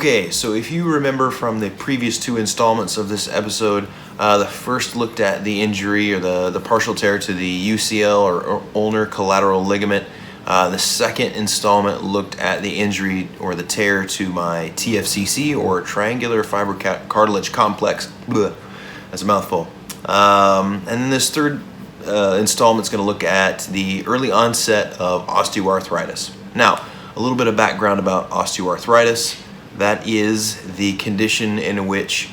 Okay, so if you remember from the previous two installments of this episode, the first looked at the injury or the partial tear to the UCL or ulnar collateral ligament. The second installment looked at the injury or the tear to my TFCC or triangular fiber cartilage complex. Blech, that's a mouthful. And then this third installment is going to look at the early onset of osteoarthritis. Now, a little bit of background about osteoarthritis. That is the condition in which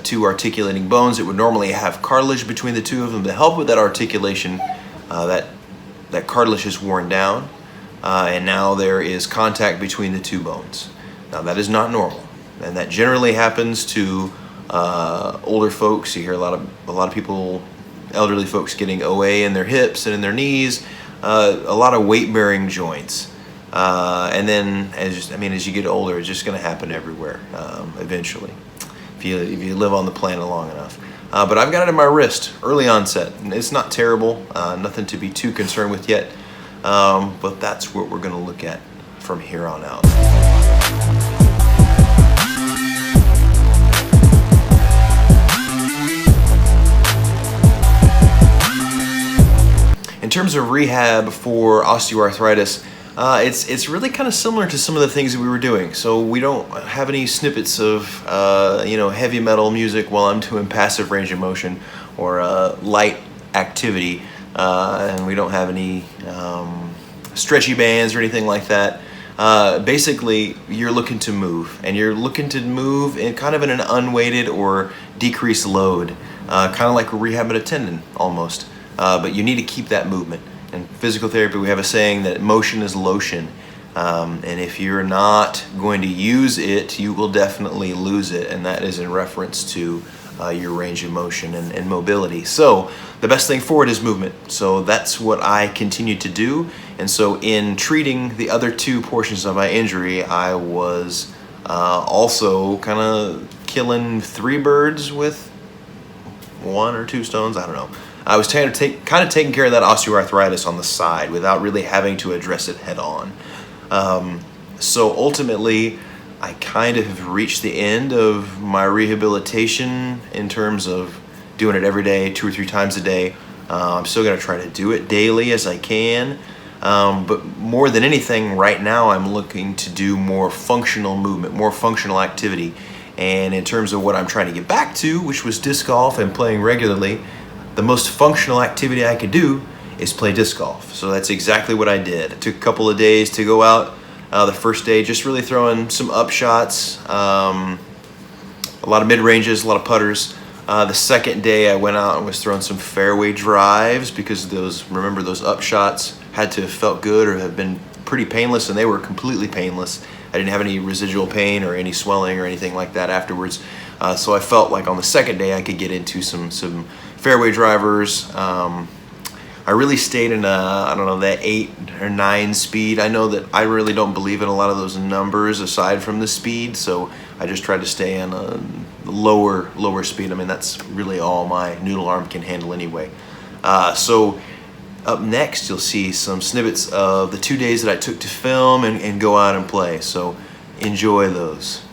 two articulating bones that would normally have cartilage between the two of them to help with that articulation, that cartilage is worn down, and now there is contact between the two bones. Now that is not normal, and that generally happens to older folks. You hear a lot of people, elderly folks, getting OA in their hips and in their knees, a lot of weight-bearing joints. And then as you get older, it's just going to happen everywhere eventually, if you live on the planet long enough. But I've got it in my wrist, early onset. It's not terrible, nothing to be too concerned with yet, but that's what we're going to look at from here on out. In terms of rehab for osteoarthritis, it's really kind of similar to some of the things that we were doing. So we don't have any snippets of heavy metal music while I'm doing passive range of motion or light activity, and we don't have any stretchy bands or anything like that. Basically, you're looking to move, and you're looking to move in kind of in an unweighted or decreased load, kind of like rehabbing a tendon almost. But you need to keep that movement. In physical therapy, we have a saying that motion is lotion, and if you're not going to use it, you will definitely lose it, and that is in reference to your range of motion and mobility. So the best thing for it is movement. So that's what I continue to do, and so in treating the other two portions of my injury, I was also kind of killing three birds with one or two stones, I don't know. I was kind of taking care of that osteoarthritis on the side without really having to address it head on. So ultimately, I kind of have reached the end of my rehabilitation in terms of doing it every day, 2 or 3 times a day. I'm still going to try to do it daily as I can. But more than anything, right now I'm looking to do more functional movement, more functional activity. And in terms of what I'm trying to get back to, which was disc golf and playing regularly, the most functional activity I could do is play disc golf. So that's exactly what I did. It took a couple of days to go out. The first day, just really throwing some up shots, a lot of mid-ranges, a lot of putters. The second day I went out and was throwing some fairway drives because those up shots had to have felt good or have been pretty painless, and they were completely painless. I didn't have any residual pain or any swelling or anything like that afterwards. So I felt like on the second day I could get into some fairway drivers. I really stayed in that 8 or 9 speed. I know that I really don't believe in a lot of those numbers aside from the speed, so I just tried to stay on a lower speed. I mean, that's really all my noodle arm can handle anyway. So up next, you'll see some snippets of the 2 days that I took to film and go out and play. So enjoy those.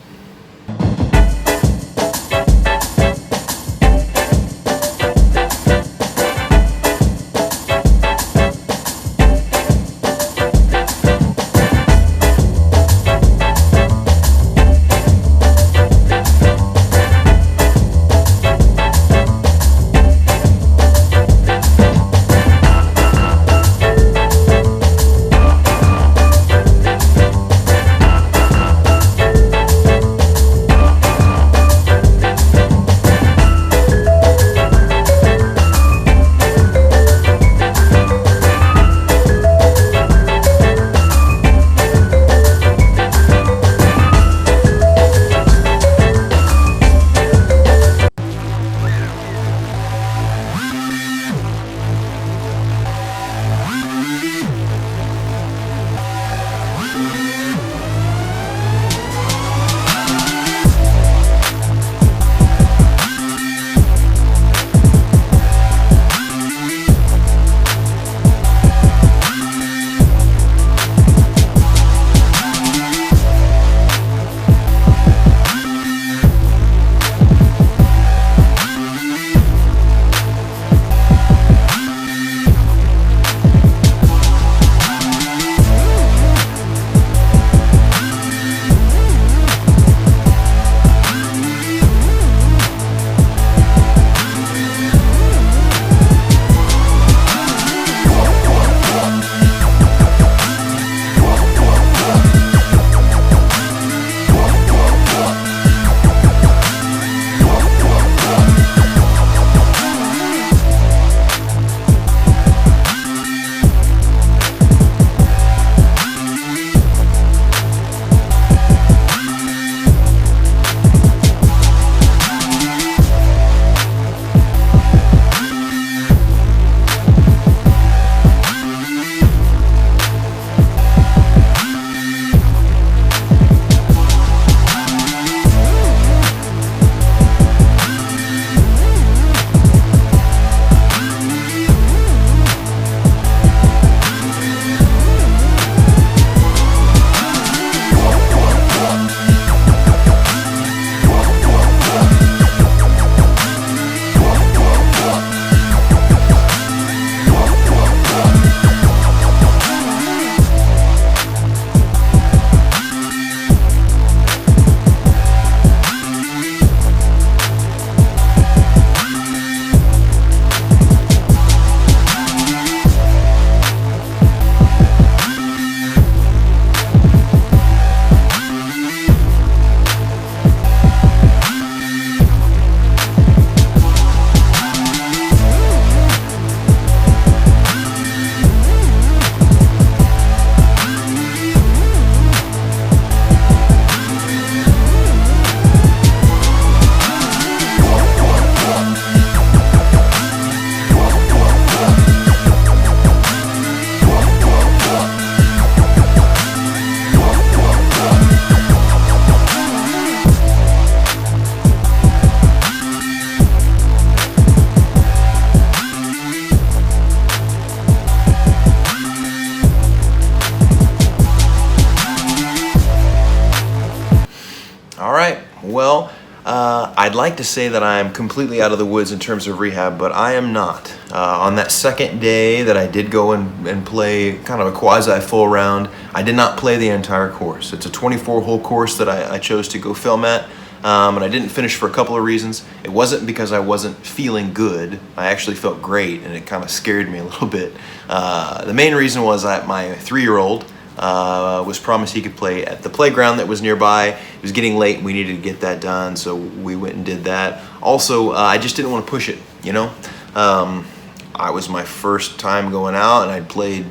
like to say that I'm completely out of the woods in terms of rehab, but I am not. On that second day that I did go and play kind of a quasi full round, I did not play the entire course. It's a 24-hole course that I chose to go film at, and I didn't finish for a couple of reasons. It wasn't because I wasn't feeling good. I actually felt great, and it kind of scared me a little bit. The main reason was that my 3-year-old was promised he could play at the playground that was nearby. It was getting late and we needed to get that done, so we went and did that. Also, I just didn't want to push it, you know? I was my first time going out, and I'd played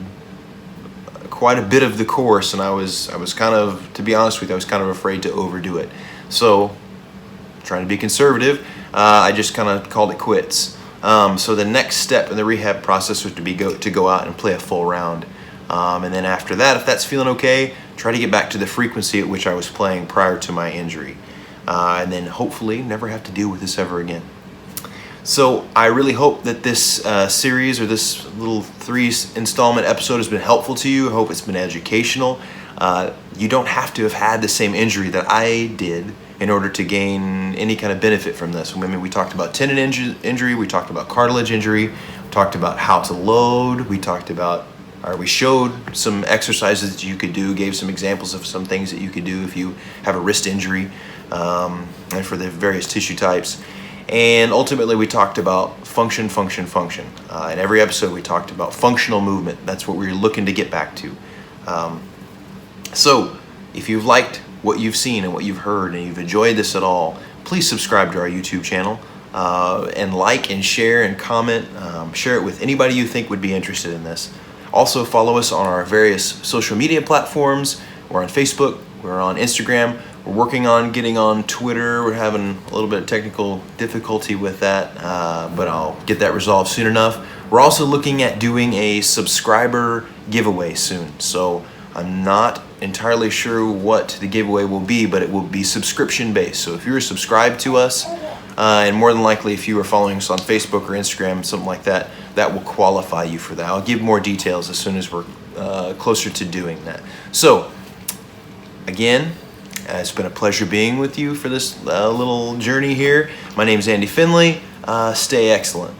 quite a bit of the course, and I was kind of, to be honest with you, I was kind of afraid to overdo it. So, trying to be conservative, I just kind of called it quits. So the next step in the rehab process was to go out and play a full round. And then after that, if that's feeling okay, try to get back to the frequency at which I was playing prior to my injury. And then hopefully never have to deal with this ever again. So I really hope that this series, or this little 3-installment episode, has been helpful to you. I hope it's been educational. You don't have to have had the same injury that I did in order to gain any kind of benefit from this. I mean, we talked about tendon injury, we talked about cartilage injury, we talked about how to load, we showed some exercises that you could do, gave some examples of some things that you could do if you have a wrist injury, and for the various tissue types. And ultimately we talked about function. In every episode we talked about functional movement. That's what we're looking to get back to. So if you've liked what you've seen and what you've heard and you've enjoyed this at all, please subscribe to our YouTube channel, and like and share and comment. Share it with anybody you think would be interested in this. Also follow us on our various social media platforms. We're on Facebook, we're on Instagram, we're working on getting on Twitter. We're having a little bit of technical difficulty with that, but I'll get that resolved soon enough. We're also looking at doing a subscriber giveaway soon. So I'm not entirely sure what the giveaway will be, but it will be subscription based. So if you're subscribed to us, and more than likely if you are following us on Facebook or Instagram, something like that, that will qualify you for that. I'll give more details as soon as we're closer to doing that. So again, it's been a pleasure being with you for this little journey here. My name is Andy Finley. Stay excellent.